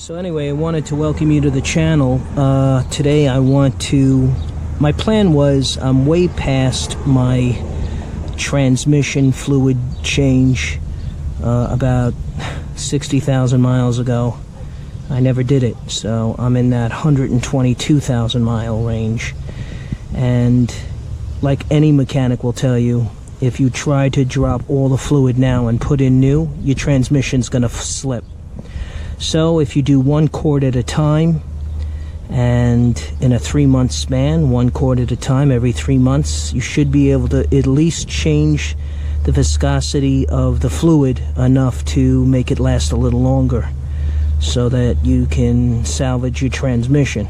So anyway, I wanted to welcome you to the channel. Today my plan was I'm way past my transmission fluid change about 60,000 miles ago. I never did it, so I'm in that 122,000 mile range. And like any mechanic will tell you, if you try to drop all the fluid now and put in new, your transmission's gonna slip. So if you do 1 quart at a time, and in a 3-month span, 1 quart at a time every 3 months, you should be able to at least change the viscosity of the fluid enough to make it last a little longer so that you can salvage your transmission.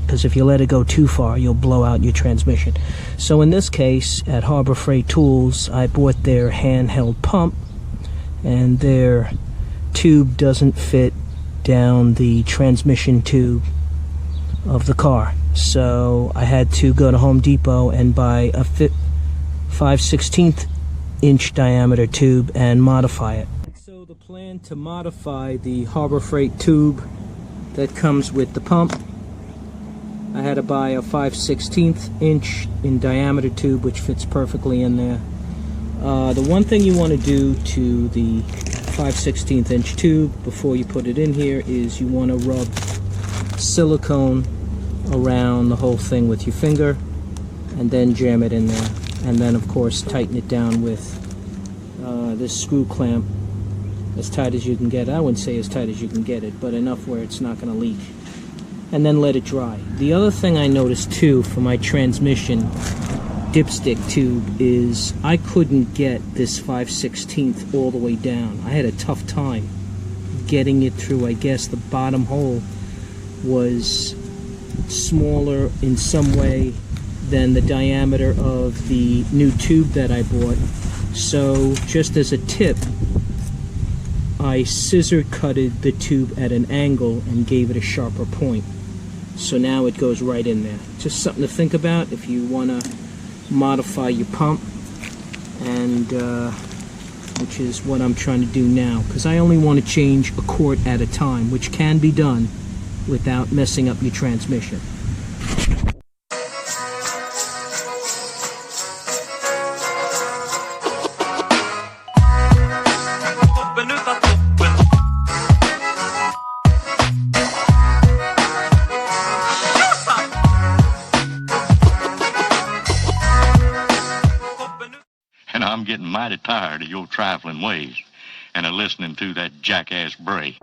Because if you let it go too far, you'll blow out your transmission. So in this case, at Harbor Frieght Tools, I bought their handheld pump, and their tube doesn't fit down the transmission tube of the car. So I had to go to Home Depot and buy a 5/16 inch diameter tube and modify it. So the plan to modify the Harbor Frieght tube that comes with the pump, I had to buy a 5/16 inch in diameter tube, which fits perfectly in there. The one thing you want to do to the 5/16 inch tube before you put it in here is you want to rub silicone around the whole thing with your finger and then jam it in there, and then of course tighten it down with this screw clamp as tight as you can get it. I wouldn't say as tight as you can get it, but enough where it's not going to leak, and then let it dry. The other thing I noticed too for my transmission dipstick tube is I couldn't get this 5/16 all the way down. I had a tough time getting it through. I guess the bottom hole was smaller in some way than the diameter of the new tube that I bought. So just as a tip, I scissor cutted the tube at an angle and gave it a sharper point. So now it goes right in there. Just something to think about if you want to modify your pump, and which is what I'm trying to do now, because I only want to change a quart at a time, which can be done without messing up your transmission. And I'm getting mighty tired of your trifling ways and of listening to that jackass bray.